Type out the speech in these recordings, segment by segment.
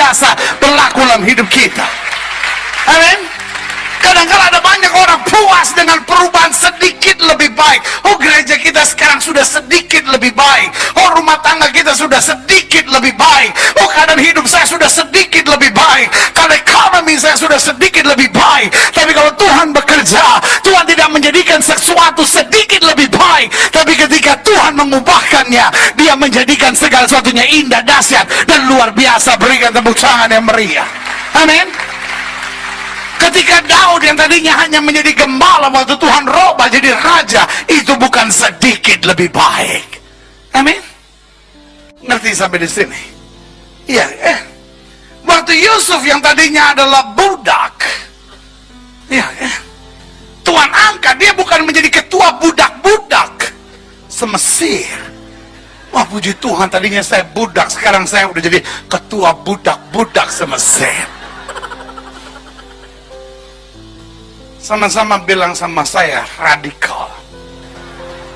biasa berlaku dalam hidup kita. Amin. Kadang-kadang ada banyak orang puas dengan perubahan sedikit lebih baik. Oh, gereja kita sekarang sudah sedikit lebih baik. Oh, rumah tangga kita sudah sedikit lebih baik. Oh, keadaan hidup saya sudah sedikit lebih baik. Kalau ekonomi saya sudah sedikit lebih baik. Tapi kalau Tuhan bekerja, Tuhan tidak menjadikan sesuatu sedikit lebih baik. Tapi ketika Tuhan mengubahkannya, Dia menjadikan segala sesuatunya indah, dahsyat, dan luar biasa. Berikan tepuk tangan yang meriah. Amin. Ketika Daud yang tadinya hanya menjadi gembala, waktu Tuhan rubah jadi raja, itu bukan sedikit lebih baik. Amin. Ngerti sampai di sini? Iya. Waktu Yusuf yang tadinya adalah budak, iya. Tuhan angkat dia bukan menjadi ketua budak-budak se-Mesir. Wah, puji Tuhan, tadinya saya budak, sekarang saya udah jadi ketua budak-budak se-Mesir. Sama-sama bilang sama saya radikal.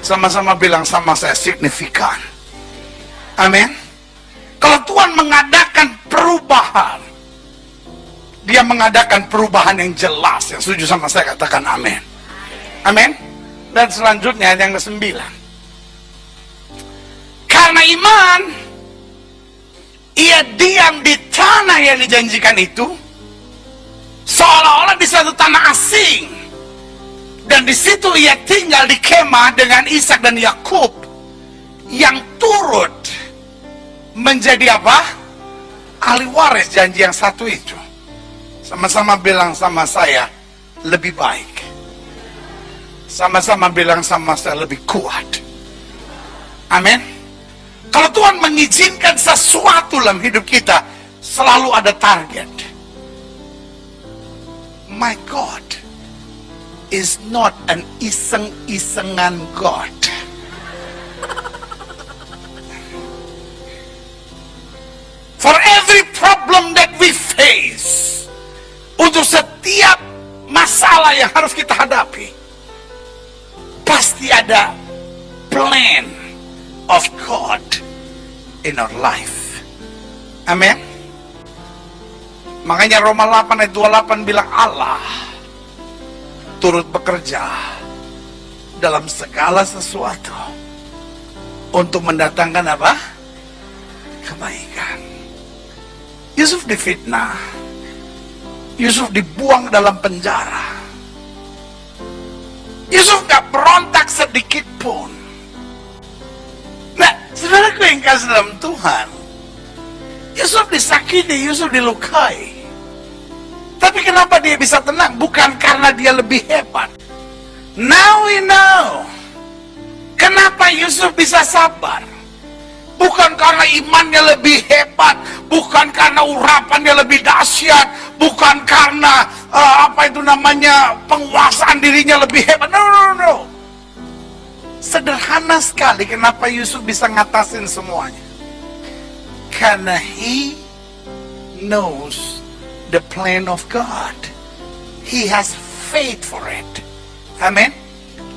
Sama-sama bilang sama saya signifikan. Amin. Kalau Tuhan mengadakan perubahan, Dia mengadakan perubahan yang jelas. Yang setuju sama saya katakan amin. Amin. Dan selanjutnya yang ke-9. Karena iman, ia diam di tanah yang dijanjikan itu, seolah-olah di suatu tanah asing, dan di situ ia tinggal di kemah dengan Ishak dan Yakub yang turut menjadi apa? Ahli waris janji yang satu itu. Sama-sama bilang sama saya lebih baik. Sama-sama bilang sama saya lebih kuat. Amin. Kalau Tuhan mengizinkan sesuatu dalam hidup kita, selalu ada target. My God is not an iseng-isengan God. For every problem that we face, untuk setiap masalah yang harus kita hadapi, pasti ada plan of God in our life. Amen. Makanya Roma 8 ayat 28 bilang Allah turut bekerja dalam segala sesuatu untuk mendatangkan apa? Kebaikan. Yusuf difitnah. Yusuf dibuang dalam penjara. Yusuf gak berontak sedikit pun. Nah, saudaraku yang kasih dalam Tuhan, Yusuf disakiti, Yusuf dilukai. Tapi kenapa dia bisa tenang? Bukan karena dia lebih hebat. Now we know kenapa Yusuf bisa sabar. Bukan karena imannya lebih hebat, bukan karena urapannya lebih dahsyat, bukan karena penguasaan dirinya lebih hebat. No. Sederhana sekali kenapa Yusuf bisa ngatasin semuanya. Karena he knows the plan of God. He has faith for it. Amen.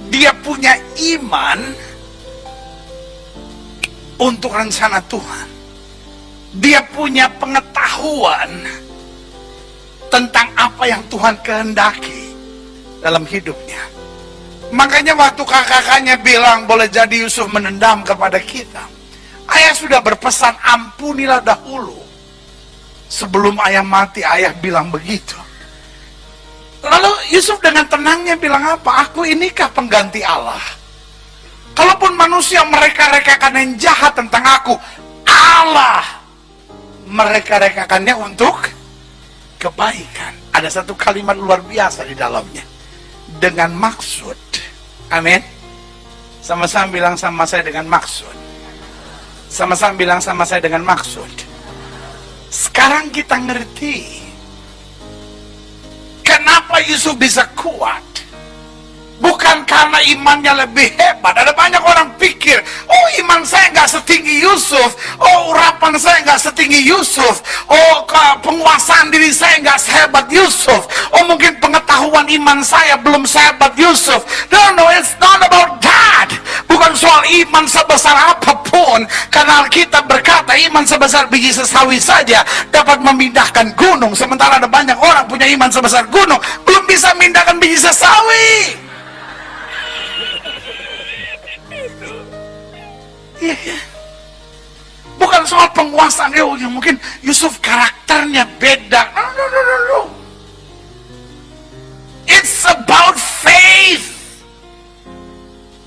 Dia punya iman untuk rencana Tuhan. Dia punya pengetahuan tentang apa yang Tuhan kehendaki dalam hidupnya. Makanya waktu kakak-kakaknya bilang boleh jadi Yusuf menendam kepada kita, ayah sudah berpesan ampunilah dahulu. Sebelum ayah mati, ayah bilang begitu. Lalu Yusuf dengan tenangnya bilang apa? Aku inikah pengganti Allah? Kalaupun manusia mereka-rekakan yang jahat tentang aku, Allah mereka-rekakannya untuk kebaikan. Ada satu kalimat luar biasa di dalamnya. Dengan maksud. Amin. Sama-sama bilang sama saya dengan maksud. Sama-sama bilang sama saya dengan maksud. Sekarang kita ngerti kenapa Yusuf bisa kuat. Bukan karena imannya lebih hebat. Ada banyak orang pikir, oh iman saya nggak setinggi Yusuf, oh urapan saya nggak setinggi Yusuf, oh penguasaan diri saya nggak sehebat Yusuf, oh mungkin pengetahuan iman saya belum sehebat Yusuf. No, it's not about that. Bukan soal iman sebesar apapun, karena kita berkata iman sebesar biji sesawi saja dapat memindahkan gunung, sementara ada banyak orang punya iman sebesar gunung belum bisa memindahkan biji sesawi. Iya, ya. Bukan soal penguasaan, mungkin Yusuf karakternya beda. No. It's about faith.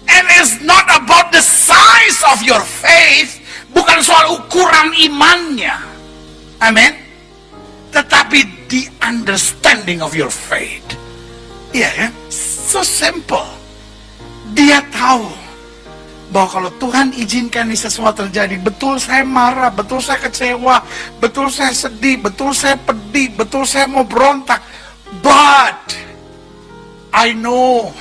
And it's not about the size of your faith. Bukan soal ukuran imannya. Amin. Tetapi the understanding of your faith. Iya kan? So simple. Dia tahu bahwa kalau Tuhan izinkan ini sesuatu terjadi, betul saya marah, betul saya kecewa, betul saya sedih, betul saya pedih, betul saya mau berontak. But I know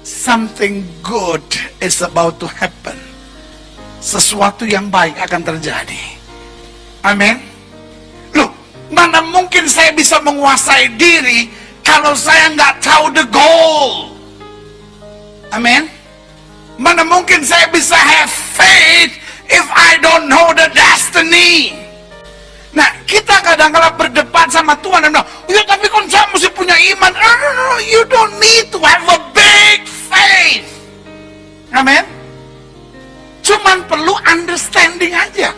something good is about to happen. Sesuatu yang baik akan terjadi. Amin. Loh, mana mungkin saya bisa menguasai diri kalau saya nggak tahu the goal. Amin. Mana mungkin saya bisa have faith if I don't know the destiny. Nah, kita kadang-kadang berdebat sama Tuhan dan bilang, ya tapi kan saya mesti punya iman. No, you don't need to have a big faith. Amen. Cuman perlu understanding aja.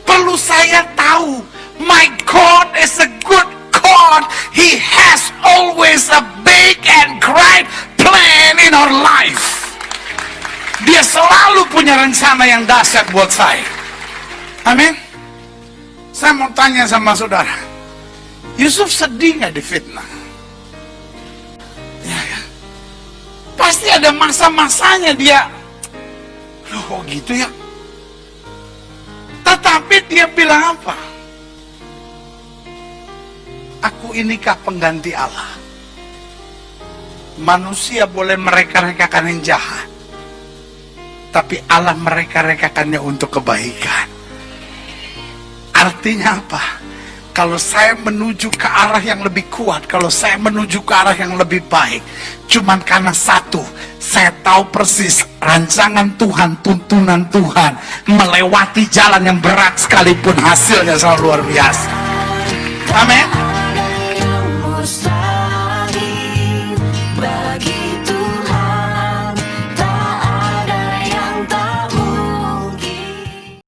Perlu saya tahu, my God is a good God. He has always a big and great plan in our life. Dia selalu punya rencana yang dahsyat buat saya. Amin. Saya mau tanya sama saudara, Yusuf sedih nggak difitnah? Ya, ya. Pasti ada masa-masanya dia, loh kok gitu ya? Tetapi dia bilang apa? Aku inikah pengganti Allah? Manusia boleh mereka-rekakan yang jahat, tapi Allah mereka-rekakannya untuk kebaikan. Artinya apa? Kalau saya menuju ke arah yang lebih kuat, kalau saya menuju ke arah yang lebih baik, cuman karena satu, saya tahu persis rancangan Tuhan, tuntunan Tuhan, melewati jalan yang berat sekalipun hasilnya selalu luar biasa. Amin.